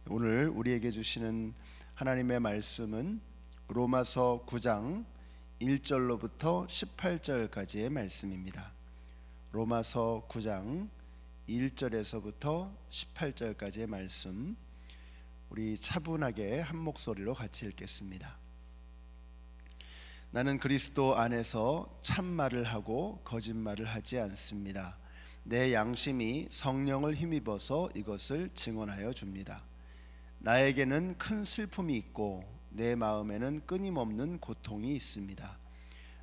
오늘 우리에게 주시는 하나님의 말씀은 로마서 9장 1절로부터 18절까지의 말씀입니다. 로마서 9장 1절에서부터 18절까지의 말씀, 우리 차분하게 한 목소리로 같이 읽겠습니다. 나는 그리스도 안에서 참말을 하고 거짓말을 하지 않습니다. 내 양심이 성령을 힘입어서 이것을 증언하여 줍니다. 나에게는 큰 슬픔이 있고 내 마음에는 끊임없는 고통이 있습니다.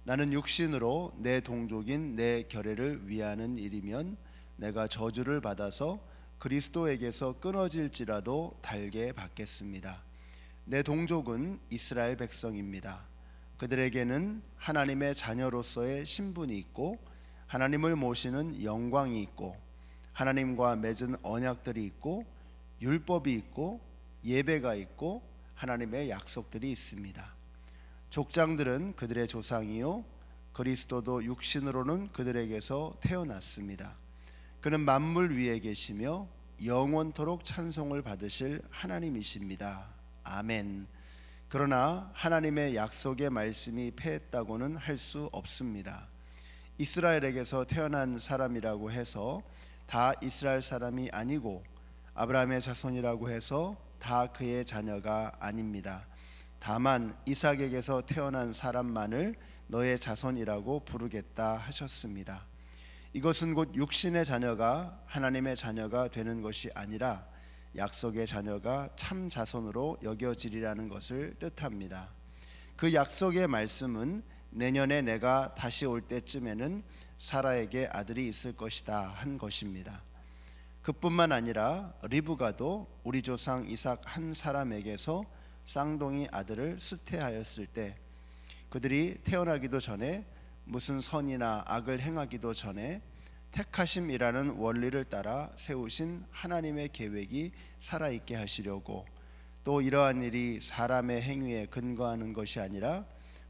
나는 육신으로 내 동족인 내 결애를 위하는 일이면 내가 저주를 받아서 그리스도에게서 끊어질지라도 달게 받겠습니다. 내 동족은 이스라엘 백성입니다. 그들에게는 하나님의 자녀로서의 신분이 있고 하나님을 모시는 영광이 있고 하나님과 맺은 언약들이 있고 율법이 있고 예배가 있고 하나님의 약속들이 있습니다. 족장들은 그들의 조상이요 그리스도도 육신으로는 그들에게서 태어났습니다. 그는 만물 위에 계시며 영원토록 찬송을 받으실 하나님이십니다. 아멘. 그러나 하나님의 약속의 말씀이 패했다고는 할 수 없습니다. 이스라엘에게서 태어난 사람이라고 해서 다 이스라엘 사람이 아니고 아브라함의 자손이라고 해서 다 그의 자녀가 아닙니다. 다만 이삭에게서 태어난 사람만을 너의 자손이라고 부르겠다 하셨습니다. 이것은 곧 육신의 자녀가 하나님의 자녀가 되는 것이 아니라 약속의 자녀가 참 자손으로 여겨지리라는 것을 뜻합니다. 그 약속의 말씀은 내년에 내가 다시 올 때쯤에는 사라에게 아들이 있을 것이다 한 것입니다. 그뿐만 아니라 리브가도 우리 조상 이삭 한 사람에게서 쌍둥이 아들을 수태하였을 때 그들이 태어나기도 전에 무슨 선이나 악을 행하기도 전에 택하심이라는 원리를 따라 세우신 하나님의 계획이 살아있게 하시려고, 또 이러한 일이 사람의 행위에 근거하는 것이 아니라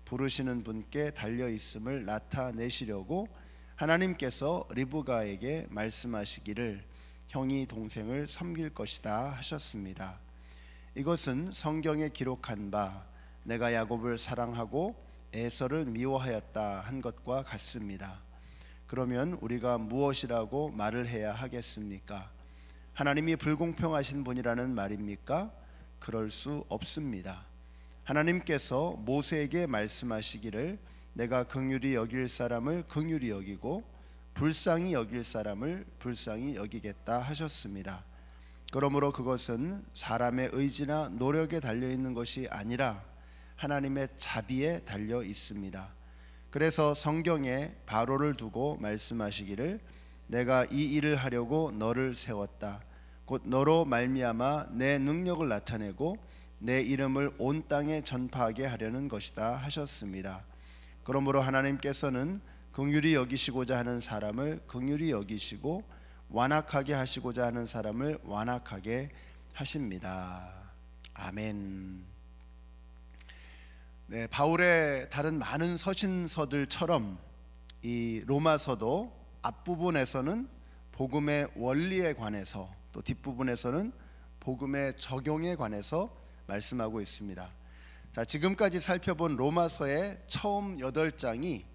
부르시는 분께 달려있음을 나타내시려고 하나님께서 리브가에게 말씀하시기를 형이 동생을 섬길 것이다 하셨습니다. 이것은 성경에 기록한 바 내가 야곱을 사랑하고 에서를 미워하였다 한 것과 같습니다. 그러면 우리가 무엇이라고 말을 해야 하겠습니까? 하나님이 불공평하신 분이라는 말입니까? 그럴 수 없습니다. 하나님께서 모세에게 말씀하시기를 내가 긍휼히 여길 사람을 긍휼히 여기고 불쌍히 여길 사람을 불쌍히 여기겠다 하셨습니다. 그러므로 그것은 사람의 의지나 노력에 달려있는 것이 아니라 하나님의 자비에 달려 있습니다. 그래서 성경에 바로를 두고 말씀하시기를 내가 이 일을 하려고 너를 세웠다. 곧 너로 말미암아 내 능력을 나타내고 내 이름을 온 땅에 전파하게 하려는 것이다 하셨습니다. 그러므로 하나님께서는 긍휼히 여기시고자 하는 사람을 긍휼히 여기시고 완악하게 하시고자 하는 사람을 완악하게 하십니다. 아멘. 네, 바울의 다른 많은 서신서들처럼 이 로마서도 앞부분에서는 복음의 원리에 관해서, 또 뒷부분에서는 복음의 적용에 관해서 말씀하고 있습니다. 자, 지금까지 살펴본 로마서의 처음 8장이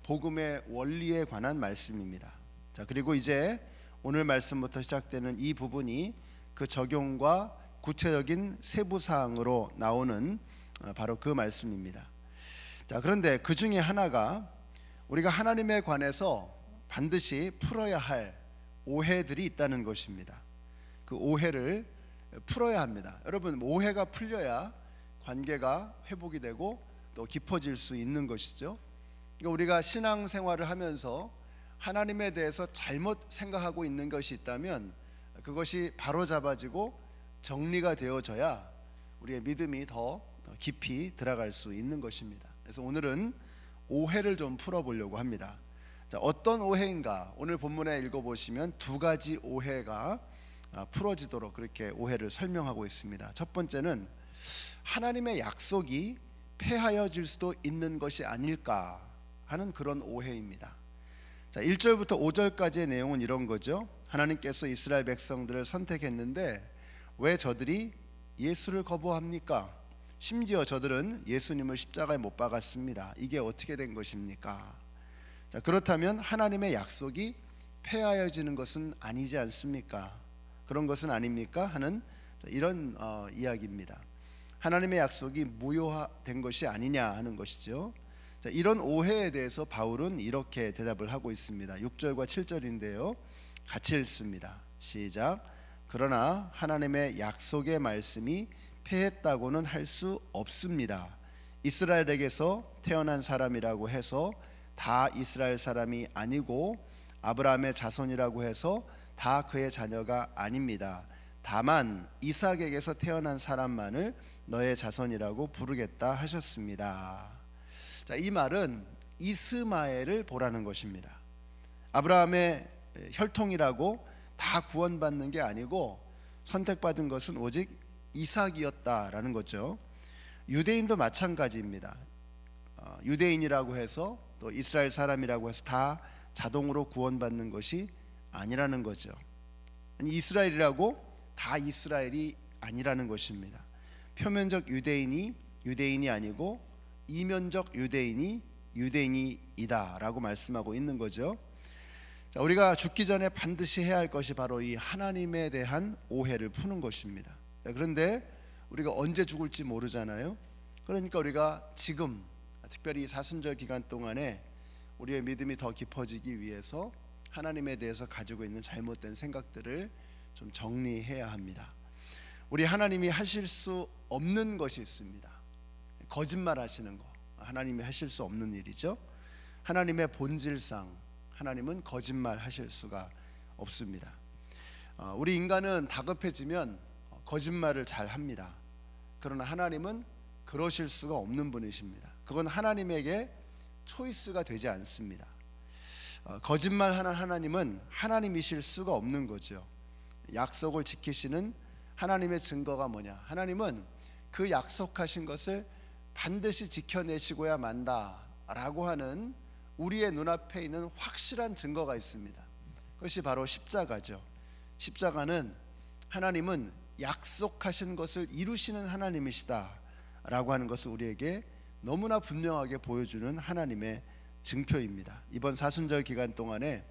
복음의 원리에 관한 말씀입니다. 자, 그리고 이제 오늘 말씀부터 시작되는 이 부분이 그 적용과 구체적인 세부 사항으로 나오는 바로 그 말씀입니다. 자, 그런데 그 중에 하나가 우리가 하나님에 관해서 반드시 풀어야 할 오해들이 있다는 것입니다. 그 오해를 풀어야 합니다. 여러분, 오해가 풀려야 관계가 회복이 되고 또 깊어질 수 있는 것이죠. 그러니까 우리가 신앙생활을 하면서 하나님에 대해서 잘못 생각하고 있는 것이 있다면 그것이 바로잡아지고 정리가 되어져야 우리의 믿음이 더 깊이 들어갈 수 있는 것입니다. 그래서 오늘은 오해를 좀 풀어보려고 합니다. 자, 어떤 오해인가? 오늘 본문에 읽어보시면 두 가지 오해가 풀어지도록 그렇게 오해를 설명하고 있습니다. 첫 번째는 하나님의 약속이 폐하여질 수도 있는 것이 아닐까 하는 그런 오해입니다. 자, 1절부터 5절까지의 내용은 이런 거죠. 하나님께서 이스라엘 백성들을 선택했는데 왜 저들이 예수를 거부합니까? 심지어 저들은 예수님을 십자가에 못 박았습니다. 이게 어떻게 된 것입니까? 자, 그렇다면 하나님의 약속이 폐하여지는 것은 아니지 않습니까? 그런 것은 아닙니까? 하는 이런 이야기입니다. 하나님의 약속이 무효화된 것이 아니냐 하는 것이죠. 자, 이런 오해에 대해서 바울은 이렇게 대답을 하고 있습니다. 6절과 7절인데요. 같이 읽습니다. 시작. 그러나 하나님의 약속의 말씀이 폐했다고는 할 수 없습니다. 이스라엘에게서 태어난 사람이라고 해서 다 이스라엘 사람이 아니고 아브라함의 자손이라고 해서 다 그의 자녀가 아닙니다. 다만 이삭에게서 태어난 사람만을 너의 자손이라고 부르겠다 하셨습니다. 자, 이 말은 이스마엘을 보라는 것입니다. 아브라함의 혈통이라고 다 구원받는 게 아니고 선택받은 것은 오직 이삭이었다라는 거죠. 유대인도 마찬가지입니다. 유대인이라고 해서 또 이스라엘 사람이라고 해서 다 자동으로 구원받는 것이 아니라는 거죠. 이스라엘이라고 다 이스라엘이 아니라는 것입니다. 표면적 유대인이 유대인이 아니고 이면적 유대인이 유대인이다라고 말씀하고 있는 거죠. 자, 우리가 죽기 전에 반드시 해야 할 것이 바로 이 하나님에 대한 오해를 푸는 것입니다. 자, 그런데 우리가 언제 죽을지 모르잖아요. 그러니까 우리가 지금 특별히 사순절 기간 동안에 우리의 믿음이 더 깊어지기 위해서 하나님에 대해서 가지고 있는 잘못된 생각들을 좀 정리해야 합니다. 우리 하나님이 하실 수 없는 것이 있습니다. 거짓말 하시는 거 하나님이 하실 수 없는 일이죠. 하나님의 본질상 하나님은 거짓말 하실 수가 없습니다. 우리 인간은 다급해지면 거짓말을 잘 합니다. 그러나 하나님은 그러실 수가 없는 분이십니다. 그건 하나님에게 초이스가 되지 않습니다. 거짓말하는 하나님은 하나님이실 수가 없는 거죠. 약속을 지키시는 하나님의 증거가 뭐냐? 하나님은 그 약속하신 것을 반드시 지켜내시고야 만다라고 하는 우리의 눈앞에 있는 확실한 증거가 있습니다. 그것이 바로 십자가죠. 십자가는 하나님은 약속하신 것을 이루시는 하나님이시다라고 하는 것을 우리에게 너무나 분명하게 보여주는 하나님의 증표입니다. 이번 사순절 기간 동안에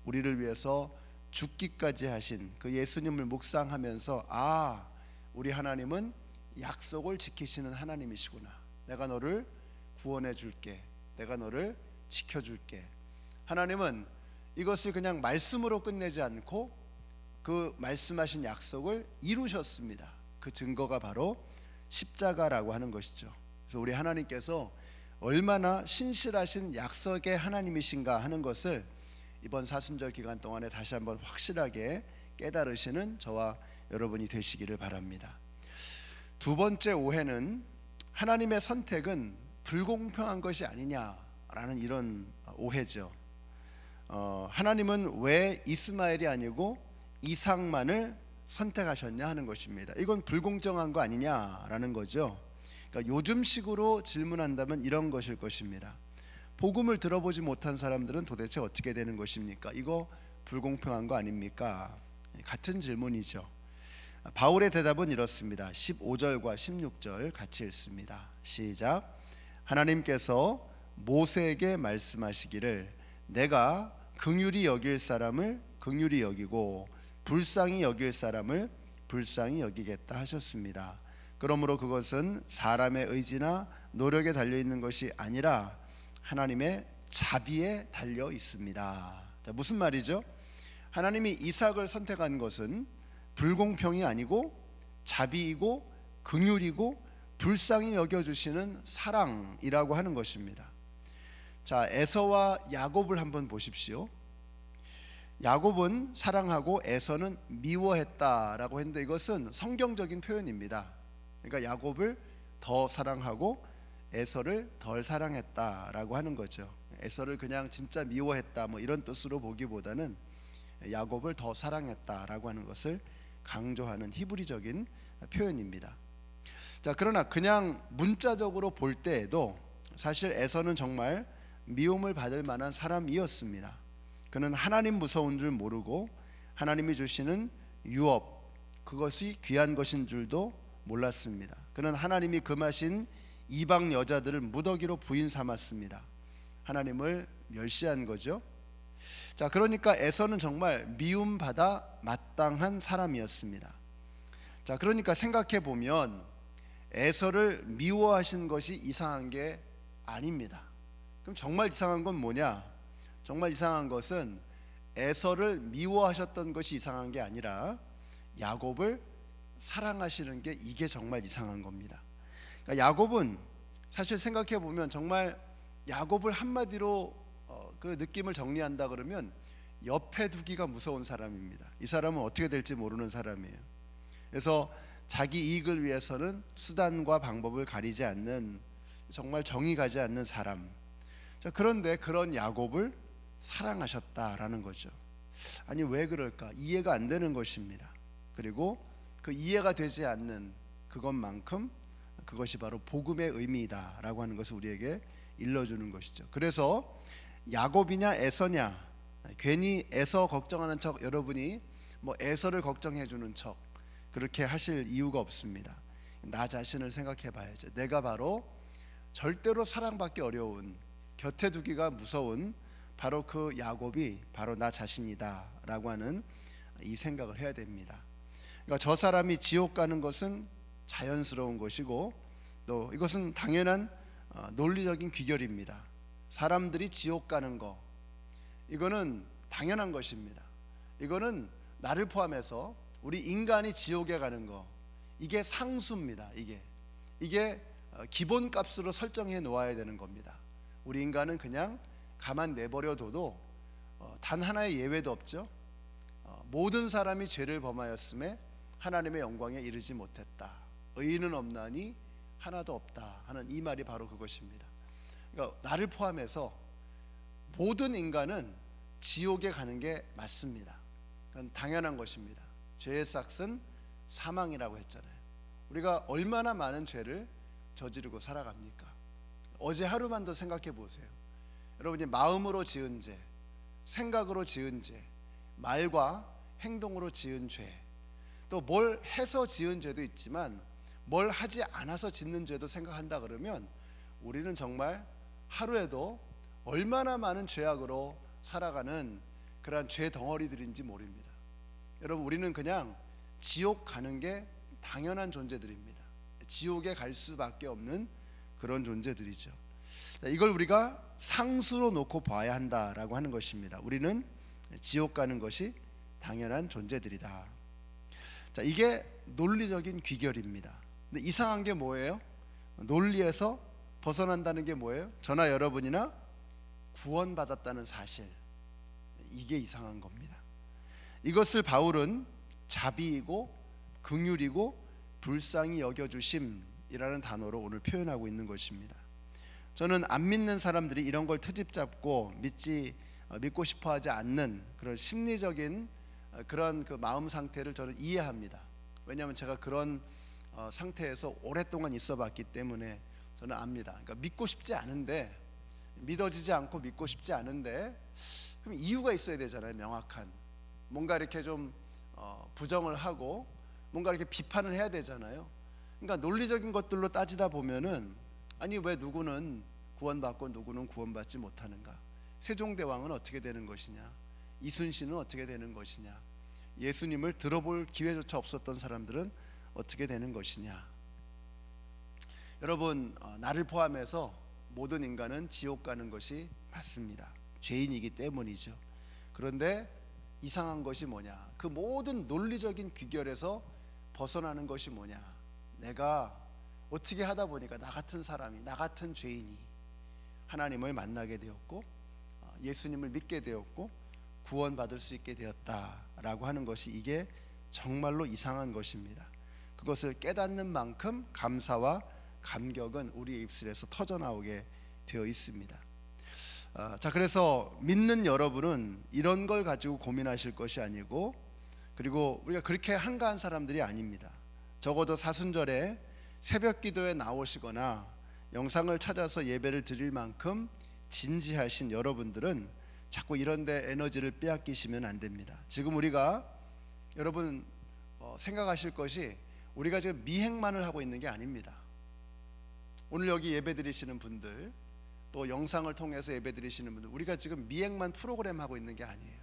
우리를 위해서 죽기까지 하신 그 예수님을 묵상하면서 우리 하나님은 약속을 지키시는 하나님이시구나. 내가 너를 구원해 줄게. 내가 너를 지켜줄게. 하나님은 이것을 그냥 말씀으로 끝내지 않고 그 말씀하신 약속을 이루셨습니다. 그 증거가 바로 십자가라고 하는 것이죠. 그래서 우리 하나님께서 얼마나 신실하신 약속의 하나님이신가 하는 것을 이번 사순절 기간 동안에 다시 한번 확실하게 깨달으시는 저와 여러분이 되시기를 바랍니다. 두 번째 오해는 하나님의 선택은 불공평한 것이 아니냐라는 이런 오해죠. 하나님은 왜 이스마엘이 아니고 이삭만을 선택하셨냐 하는 것입니다. 이건 불공정한 거 아니냐라는 거죠. 그러니까 요즘식으로 질문한다면 이런 것일 것입니다. 복음을 들어보지 못한 사람들은 도대체 어떻게 되는 것입니까? 이거 불공평한 거 아닙니까? 같은 질문이죠. 바울의 대답은 이렇습니다. 15절과 16절 같이 읽습니다. 시작. 하나님께서 모세에게 말씀하시기를 내가 긍휼히 여길 사람을 긍휼히 여기고 불쌍히 여길 사람을 불쌍히 여기겠다 하셨습니다. 그러므로 그것은 사람의 의지나 노력에 달려 있는 것이 아니라 하나님의 자비에 달려 있습니다. 자, 무슨 말이죠? 하나님이 이삭을 선택한 것은 불공평이 아니고 자비이고 긍휼이고 불쌍히 여겨주시는 사랑이라고 하는 것입니다. 자, 에서와 야곱을 한번 보십시오. 야곱은 사랑하고 에서는 미워했다라고 했는데 이것은 성경적인 표현입니다. 그러니까 야곱을 더 사랑하고 에서를 덜 사랑했다라고 하는 거죠. 에서를 그냥 진짜 미워했다 뭐 이런 뜻으로 보기보다는 야곱을 더 사랑했다라고 하는 것을 강조하는 히브리적인 표현입니다. 자, 그러나 그냥 문자적으로 볼 때에도 사실 에서는 정말 미움을 받을 만한 사람이었습니다. 그는 하나님 무서운 줄 모르고 하나님이 주시는 유업 그것이 귀한 것인 줄도 몰랐습니다. 그는 하나님이 금하신 이방 여자들을 무더기로 부인 삼았습니다. 하나님을 멸시한 거죠. 자, 그러니까 에서는 정말 미움받아 마땅한 사람이었습니다. 자, 그러니까 생각해 보면 에서를 미워하신 것이 이상한 게 아닙니다. 그럼 정말 이상한 건 뭐냐? 정말 이상한 것은 에서를 미워하셨던 것이 이상한 게 아니라 야곱을 사랑하시는 게, 이게 정말 이상한 겁니다. 그러니까 야곱은 사실 생각해 보면 정말 야곱을 한마디로 그 느낌을 정리한다 그러면 옆에 두기가 무서운 사람입니다. 이 사람은 어떻게 될지 모르는 사람이에요. 그래서 자기 이익을 위해서는 수단과 방법을 가리지 않는, 정말 정이 가지 않는 사람. 자, 그런데 그런 야곱을 사랑하셨다라는 거죠. 아니, 왜 그럴까? 이해가 안 되는 것입니다. 그리고 그 이해가 되지 않는 그것만큼 그것이 바로 복음의 의미이다라고 하는 것을 우리에게 일러주는 것이죠. 그래서 야곱이냐 에서냐, 괜히 에서 걱정하는 척 여러분이 뭐 에서를 걱정해 주는 척 그렇게 하실 이유가 없습니다. 나 자신을 생각해 봐야죠. 내가 바로 절대로 사랑받기 어려운, 곁에 두기가 무서운 바로 그 야곱이 바로 나 자신이다라고 하는 이 생각을 해야 됩니다. 그러니까 저 사람이 지옥 가는 것은 자연스러운 것이고, 또 이것은 당연한 논리적인 귀결입니다. 사람들이 지옥 가는 거, 이거는 당연한 것입니다. 이거는 나를 포함해서 우리 인간이 지옥에 가는 거, 이게 상수입니다. 이게 기본값으로 설정해 놓아야 되는 겁니다. 우리 인간은 그냥 가만 내버려둬도 단 하나의 예외도 없죠. 모든 사람이 죄를 범하였음에 하나님의 영광에 이르지 못했다. 의인은 없나니 하나도 없다 하는 이 말이 바로 그것입니다. 그러니까 나를 포함해서 모든 인간은 지옥에 가는 게 맞습니다. 그건 당연한 것입니다. 죄의 싹은 사망이라고 했잖아요. 우리가 얼마나 많은 죄를 저지르고 살아갑니까? 어제 하루만 더 생각해 보세요. 여러분이 마음으로 지은 죄, 생각으로 지은 죄, 말과 행동으로 지은 죄, 또 뭘 해서 지은 죄도 있지만 뭘 하지 않아서 짓는 죄도 생각한다 그러면 우리는 정말 하루에도 얼마나 많은 죄악으로 살아가는 그러한 죄 덩어리들인지 모릅니다. 여러분, 우리는 그냥 지옥 가는 게 당연한 존재들입니다. 지옥에 갈 수밖에 없는 그런 존재들이죠. 이걸 우리가 상수로 놓고 봐야 한다라고 하는 것입니다. 우리는 지옥 가는 것이 당연한 존재들이다. 자, 이게 논리적인 귀결입니다. 근데 이상한 게 뭐예요? 논리에서 벗어난다는 게 뭐예요? 저나 여러분이나 구원받았다는 사실, 이게 이상한 겁니다. 이것을 바울은 자비이고 긍휼이고 불쌍히 여겨주심이라는 단어로 오늘 표현하고 있는 것입니다. 저는 안 믿는 사람들이 이런 걸 트집 잡고 믿고 싶어하지 않는 그런 심리적인 그런 그 마음 상태를 저는 이해합니다. 왜냐하면 제가 그런 상태에서 오랫동안 있어봤기 때문에 저는 압니다. 그러니까 믿고 싶지 않은데, 믿어지지 않고 믿고 싶지 않은데, 그럼 이유가 있어야 되잖아요. 명확한 뭔가 이렇게 좀 부정을 하고 뭔가 이렇게 비판을 해야 되잖아요. 그러니까 논리적인 것들로 따지다 보면은, 아니 왜 누구는 구원받고 누구는 구원받지 못하는가? 세종대왕은 어떻게 되는 것이냐? 이순신은 어떻게 되는 것이냐? 예수님을 들어볼 기회조차 없었던 사람들은 어떻게 되는 것이냐? 여러분, 나를 포함해서 모든 인간은 지옥 가는 것이 맞습니다. 죄인이기 때문이죠. 그런데 이상한 것이 뭐냐? 그 모든 논리적인 귀결에서 벗어나는 것이 뭐냐? 내가 어떻게 하다 보니까 나 같은 사람이, 나 같은 죄인이 하나님을 만나게 되었고 예수님을 믿게 되었고 구원받을 수 있게 되었다라고 하는 것이, 이게 정말로 이상한 것입니다. 그것을 깨닫는 만큼 감사와 감격은 우리의 입술에서 터져나오게 되어 있습니다. 자, 그래서 믿는 여러분은 이런 걸 가지고 고민하실 것이 아니고, 그리고 우리가 그렇게 한가한 사람들이 아닙니다. 적어도 사순절에 새벽 기도에 나오시거나 영상을 찾아서 예배를 드릴 만큼 진지하신 여러분들은 자꾸 이런 데 에너지를 빼앗기시면 안 됩니다. 지금 우리가, 여러분 생각하실 것이, 우리가 지금 미행만을 하고 있는 게 아닙니다. 오늘 여기 예배 드리시는 분들, 또 영상을 통해서 예배 드리시는 분들, 우리가 지금 미행만 프로그램 하고 있는 게 아니에요.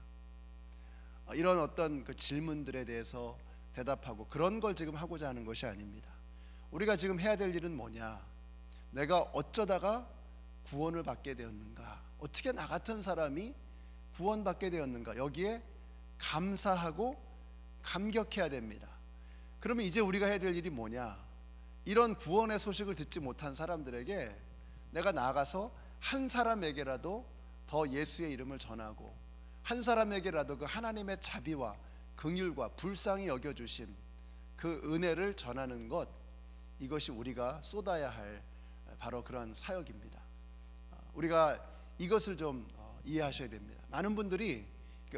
이런 어떤 그 질문들에 대해서 대답하고 그런 걸 지금 하고자 하는 것이 아닙니다. 우리가 지금 해야 될 일은 뭐냐? 내가 어쩌다가 구원을 받게 되었는가? 어떻게 나 같은 사람이 구원받게 되었는가? 여기에 감사하고 감격해야 됩니다. 그러면 이제 우리가 해야 될 일이 뭐냐? 이런 구원의 소식을 듣지 못한 사람들에게 내가 나아가서 한 사람에게라도 더 예수의 이름을 전하고, 한 사람에게라도 그 하나님의 자비와 긍휼과 불쌍히 여겨주심, 그 은혜를 전하는 것, 이것이 우리가 쏟아야 할 바로 그런 사역입니다. 우리가 이것을 좀 이해하셔야 됩니다. 많은 분들이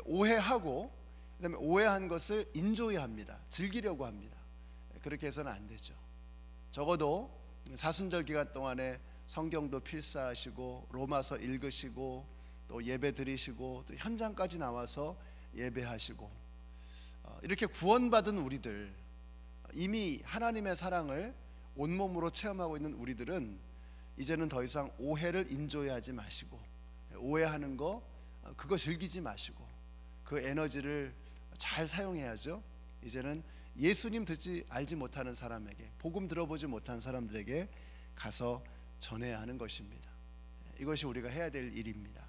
오해하고 그다음에 오해한 것을 인조이합니다. 즐기려고 합니다. 그렇게 해서는 안 되죠. 적어도 사순절 기간 동안에 성경도 필사하시고 로마서 읽으시고 또 예배 드리시고 또 현장까지 나와서 예배하시고, 이렇게 구원받은 우리들, 이미 하나님의 사랑을 온몸으로 체험하고 있는 우리들은 이제는 더 이상 오해를 인조해하지 마시고, 오해하는 거 그거 즐기지 마시고 그 에너지를 잘 사용해야죠. 이제는 예수님 알지 못하는 사람에게, 복음 들어보지 못한 사람들에게 가서 전해야 하는 것입니다. 이것이 우리가 해야 될 일입니다.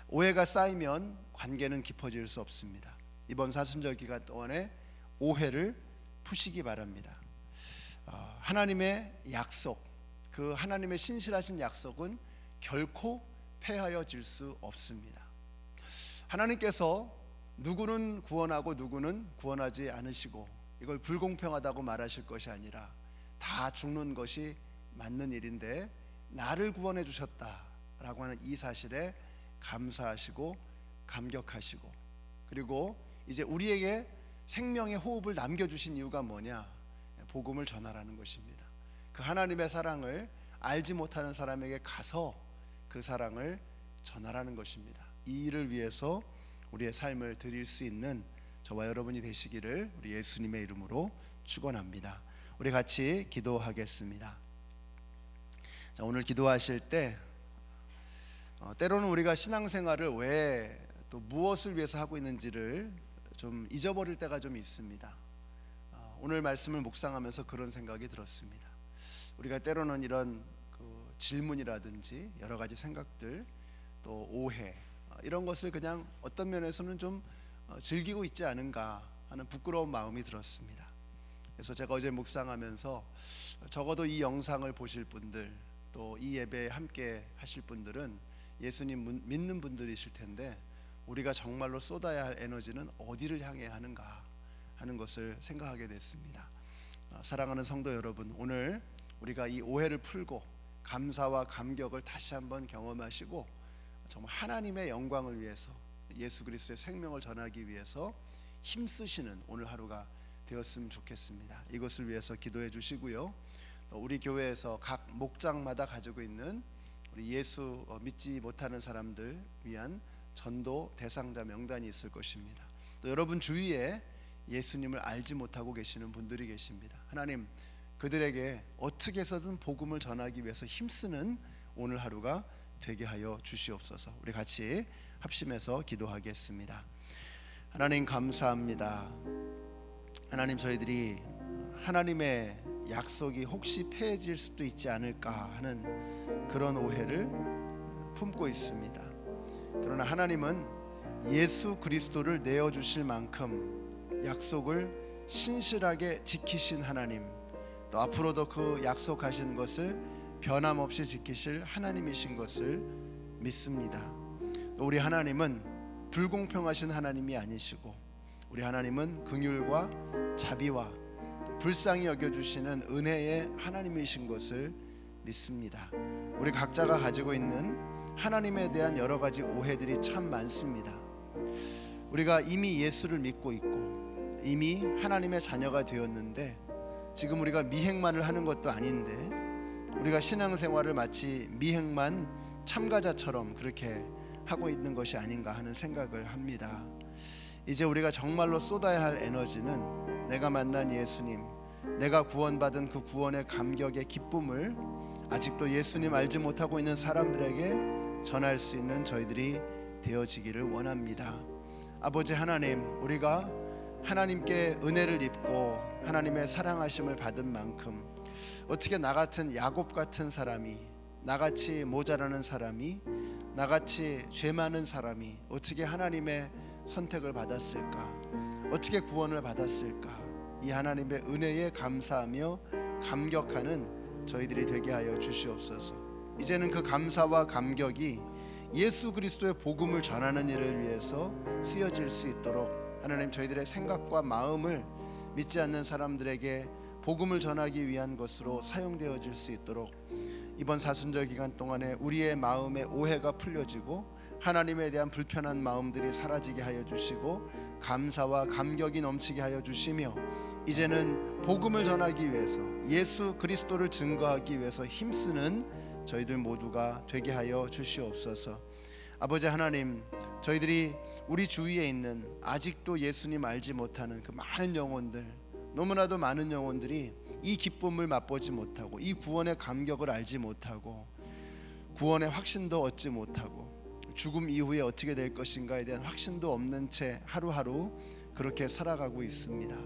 오해가 쌓이면 관계는 깊어질 수 없습니다. 이번 사순절 기간 동안에 오해를 푸시기 바랍니다. 하나님의 약속, 그 하나님의 신실하신 약속은 결코 폐하여질 수 없습니다. 하나님께서 누구는 구원하고 누구는 구원하지 않으시고 이걸 불공평하다고 말하실 것이 아니라 다 죽는 것이 맞는 일인데 나를 구원해 주셨다라고 하는 이 사실에 감사하시고 감격하시고, 그리고 이제 우리에게 생명의 호흡을 남겨주신 이유가 뭐냐? 복음을 전하라는 것입니다. 그 하나님의 사랑을 알지 못하는 사람에게 가서 그 사랑을 전하라는 것입니다. 이 일을 위해서 우리의 삶을 드릴 수 있는 저와 여러분이 되시기를 우리 예수님의 이름으로 축원합니다. 우리 같이 기도하겠습니다. 자, 오늘 기도하실 때 때로는 우리가 신앙생활을 왜 또 무엇을 위해서 하고 있는지를 좀 잊어버릴 때가 좀 있습니다. 오늘 말씀을 묵상하면서 그런 생각이 들었습니다. 우리가 때로는 이런 그 질문이라든지 여러 가지 생각들, 또 오해, 이런 것을 그냥 어떤 면에서는 좀 즐기고 있지 않은가 하는 부끄러운 마음이 들었습니다. 그래서 제가 어제 묵상하면서 적어도 이 영상을 보실 분들, 또 이 예배에 함께 하실 분들은 예수님 믿는 분들이실 텐데 우리가 정말로 쏟아야 할 에너지는 어디를 향해 하는가 하는 것을 생각하게 됐습니다. 사랑하는 성도 여러분, 오늘 우리가 이 오해를 풀고 감사와 감격을 다시 한번 경험하시고 정말 하나님의 영광을 위해서, 예수 그리스도의 생명을 전하기 위해서 힘쓰시는 오늘 하루가 되었으면 좋겠습니다. 이것을 위해서 기도해 주시고요. 우리 교회에서 각 목장마다 가지고 있는 우리 예수 믿지 못하는 사람들 위한 전도 대상자 명단이 있을 것입니다. 또 여러분 주위에 예수님을 알지 못하고 계시는 분들이 계십니다. 하나님, 그들에게 어떻게 해서든 복음을 전하기 위해서 힘쓰는 오늘 하루가 되게 하여 주시옵소서. 우리 같이 합심해서 기도하겠습니다. 하나님 감사합니다. 하나님, 저희들이 하나님의 약속이 혹시 폐해질 수도 있지 않을까 하는 그런 오해를 품고 있습니다. 그러나 하나님은 예수 그리스도를 내어주실 만큼 약속을 신실하게 지키신 하나님, 또 앞으로도 그 약속하신 것을 변함없이 지키실 하나님이신 것을 믿습니다. 또 우리 하나님은 불공평하신 하나님이 아니시고 우리 하나님은 긍휼과 자비와 불쌍히 여겨주시는 은혜의 하나님이신 것을 믿습니다. 우리 각자가 가지고 있는 하나님에 대한 여러 가지 오해들이 참 많습니다. 우리가 이미 예수를 믿고 있고 이미 하나님의 자녀가 되었는데 지금 우리가 미행만을 하는 것도 아닌데 우리가 신앙생활을 마치 미행만 참가자처럼 그렇게 하고 있는 것이 아닌가 하는 생각을 합니다. 이제 우리가 정말로 쏟아야 할 에너지는 내가 만난 예수님, 내가 구원받은 그 구원의 감격의 기쁨을 아직도 예수님 알지 못하고 있는 사람들에게 전할 수 있는 저희들이 되어지기를 원합니다. 아버지 하나님, 우리가 하나님께 은혜를 입고 하나님의 사랑하심을 받은 만큼 어떻게 나 같은 야곱 같은 사람이, 나같이 모자라는 사람이, 나같이 죄 많은 사람이 어떻게 하나님의 선택을 받았을까? 어떻게 구원을 받았을까? 이 하나님의 은혜에 감사하며 감격하는 저희들이 되게 하여 주시옵소서. 이제는 그 감사와 감격이 예수 그리스도의 복음을 전하는 일을 위해서 쓰여질 수 있도록 하나님, 저희들의 생각과 마음을 믿지 않는 사람들에게 복음을 전하기 위한 것으로 사용되어질 수 있도록 이번 사순절 기간 동안에 우리의 마음의 오해가 풀려지고 하나님에 대한 불편한 마음들이 사라지게 하여 주시고 감사와 감격이 넘치게 하여 주시며, 이제는 복음을 전하기 위해서 예수 그리스도를 증거하기 위해서 힘쓰는 저희들 모두가 되게 하여 주시옵소서. 아버지 하나님, 저희들이 우리 주위에 있는 아직도 예수님 알지 못하는 그 많은 영혼들, 너무나도 많은 영혼들이 이 기쁨을 맛보지 못하고 이 구원의 감격을 알지 못하고 구원의 확신도 얻지 못하고 죽음 이후에 어떻게 될 것인가에 대한 확신도 없는 채 하루하루 그렇게 살아가고 있습니다.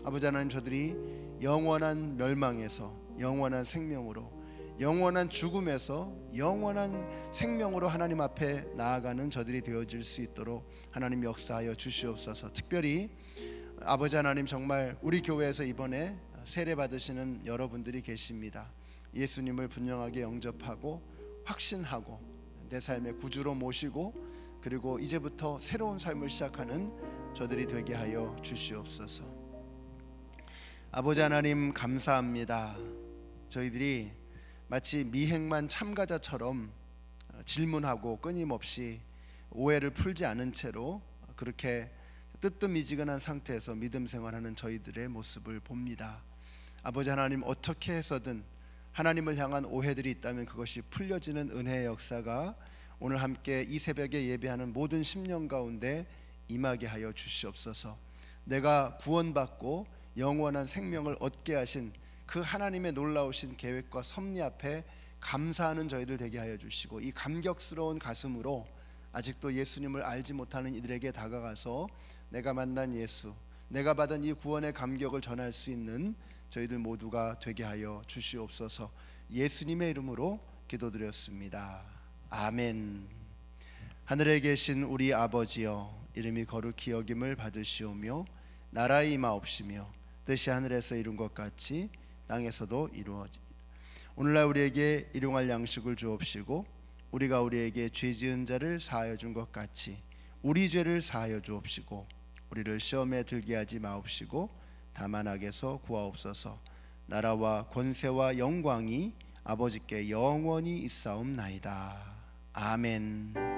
아버지 하나님, 저들이 영원한 멸망에서 영원한 생명으로, 영원한 죽음에서 영원한 생명으로 하나님 앞에 나아가는 저들이 되어질 수 있도록 하나님 역사하여 주시옵소서. 특별히 아버지 하나님, 정말 우리 교회에서 이번에 세례 받으시는 여러분들이 계십니다. 예수님을 분명하게 영접하고 확신하고 내 삶의 구주로 모시고 그리고 이제부터 새로운 삶을 시작하는 저들이 되게 하여 주시옵소서. 아버지 하나님, 감사합니다. 저희들이 마치 미행만 참가자처럼 질문하고 끊임없이 오해를 풀지 않은 채로 그렇게 뜨뜻미지근한 상태에서 믿음 생활하는 저희들의 모습을 봅니다. 아버지 하나님, 어떻게 해서든 하나님을 향한 오해들이 있다면 그것이 풀려지는 은혜의 역사가 오늘 함께 이 새벽에 예배하는 모든 심령 가운데 임하게 하여 주시옵소서. 내가 구원받고 영원한 생명을 얻게 하신 그 하나님의 놀라우신 계획과 섭리 앞에 감사하는 저희들 되게 하여 주시고, 이 감격스러운 가슴으로 아직도 예수님을 알지 못하는 이들에게 다가가서 내가 만난 예수, 내가 받은 이 구원의 감격을 전할 수 있는 저희들 모두가 되게 하여 주시옵소서. 예수님의 이름으로 기도드렸습니다. 아멘. 하늘에 계신 우리 아버지여, 이름이 거룩히 여김을 받으시오며 나라의 임하옵시며 뜻이 하늘에서 이룬 것 같이 땅에서도 이루어지이다. 오늘날 우리에게 일용할 양식을 주옵시고 우리가 우리에게 죄 지은 자를 사하여 준 것 같이 우리 죄를 사하여 주옵시고 우리를 시험에 들게 하지 마옵시고 다만 악에서 구하옵소서. 나라와 권세와 영광이 아버지께 영원히 있사옵나이다. 아멘.